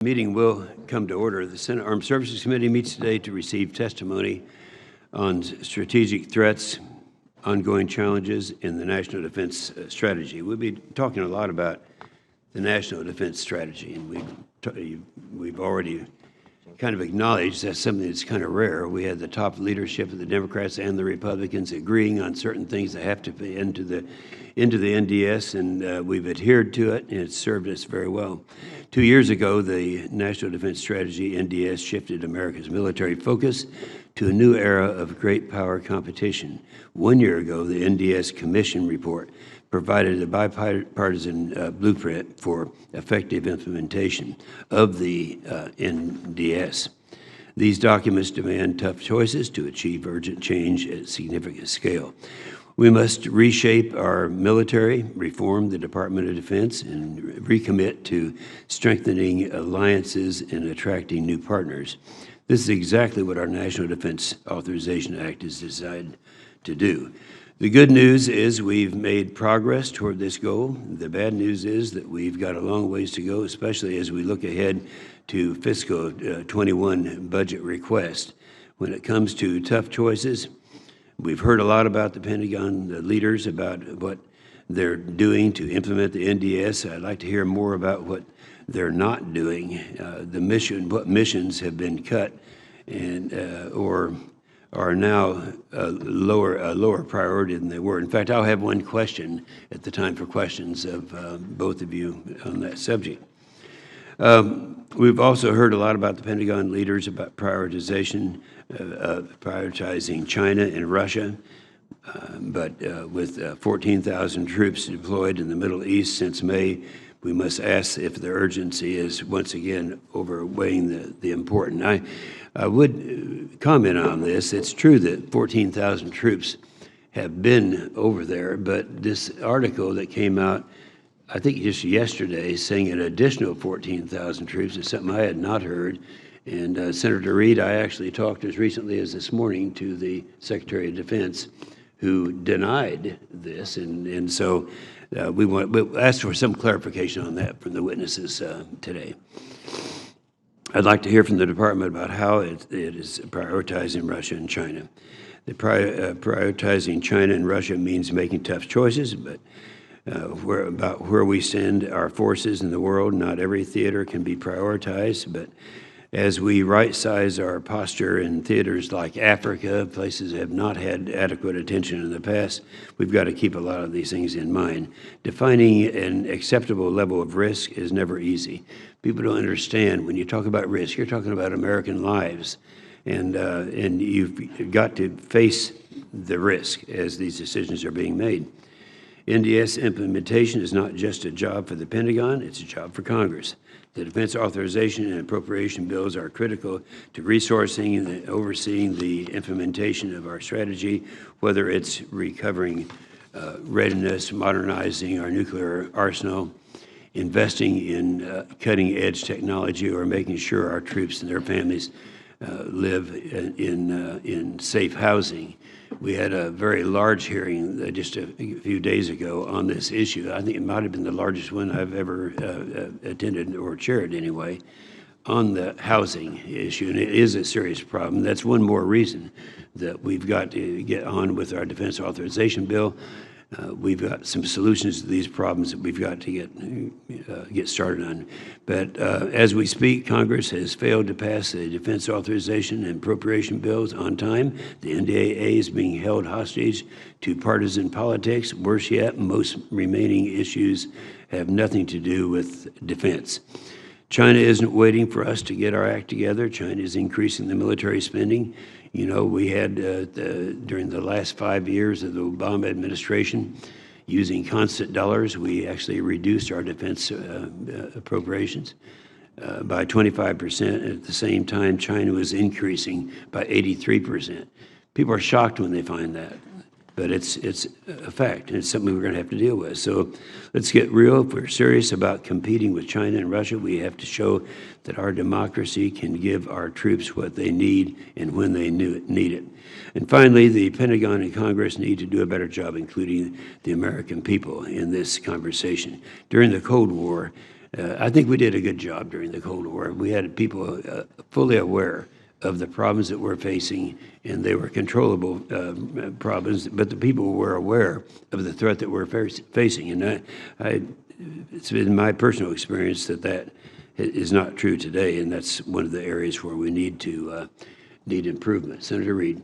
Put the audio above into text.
Meeting will come to order. The Senate Armed Services Committee meets today to receive testimony on strategic threats, ongoing challenges in the National Defense Strategy. We'll be talking a lot about the National Defense Strategy, and we've already kind of acknowledged that's something that's kind of rare. We had the top leadership of the Democrats and the Republicans agreeing on certain things that have to be into the NDS, and we've adhered to it, and it's served us very well. 2 years ago, the National Defense Strategy, NDS, shifted America's military focus to a new era of great power competition. 1 year ago, the NDS Commission report provided a bipartisan blueprint for effective implementation of the NDS. These documents demand tough choices to achieve urgent change at significant scale. We must reshape our military, reform the Department of Defense, and recommit to strengthening alliances and attracting new partners. This is exactly what our National Defense Authorization Act is designed to do. The good news is we've made progress toward this goal. The bad news is that we've got a long ways to go, especially as we look ahead to fiscal 21 budget request. When it comes to tough choices, we've heard a lot about the Pentagon, the leaders, about what they're doing to implement the NDS. I'd like to hear more about what they're not doing, what missions have been cut and or are now a lower priority than they were. In fact, I'll have one question at the time for questions of both of you on that subject. We've also heard a lot about the Pentagon leaders about prioritizing China and Russia, but with 14,000 troops deployed in the Middle East since May, we must ask if the urgency is once again overweighing the important. I would comment on this. It's true that 14,000 troops have been over there, but this article that came out, I think just yesterday, saying an additional 14,000 troops is something I had not heard. And Senator Reid, I actually talked as recently as this morning to the Secretary of Defense, who denied this, and so we'll ask for some clarification on that from the witnesses today. I'd like to hear from the Department about how it is prioritizing Russia and China. Prioritizing China and Russia means making tough choices, but about where we send our forces in the world. Not every theater can be prioritized, but as we right-size our posture in theaters like Africa, places that have not had adequate attention in the past, we've got to keep a lot of these things in mind. Defining an acceptable level of risk is never easy. People don't understand when you talk about risk, you're talking about American lives, and you've got to face the risk as these decisions are being made. NDS implementation is not just a job for the Pentagon, it's a job for Congress. The defense authorization and appropriation bills are critical to resourcing and overseeing the implementation of our strategy, whether it's recovering readiness, modernizing our nuclear arsenal, investing in cutting-edge technology, or making sure our troops and their families live in safe housing. We had a very large hearing just a few days ago on this issue. I think it might have been the largest one I've ever attended or chaired anyway, on the housing issue, and it is a serious problem. That's one more reason that we've got to get on with our defense authorization bill. We've got some solutions to these problems that we've got to get started on. But as we speak, Congress has failed to pass the defense authorization and appropriation bills on time. The NDAA is being held hostage to partisan politics. Worse yet, most remaining issues have nothing to do with defense. China isn't waiting for us to get our act together. China is increasing the military spending. You know, we had, during the last 5 years of the Obama administration, using constant dollars, we actually reduced our defense appropriations by 25%. At the same time, China was increasing by 83%. People are shocked when they find that, but it's a fact, and it's something we're going to have to deal with. So let's get real. If we're serious about competing with China and Russia, we have to show that our democracy can give our troops what they need and when they need it. And finally, the Pentagon and Congress need to do a better job including the American people in this conversation. During the Cold War, I think we did a good job during the Cold War. We had people fully aware of the problems that we're facing, and they were controllable problems, but the people were aware of the threat that we're facing. And it's been my personal experience that is not true today, and that's one of the areas where we need improvement. Senator Reid.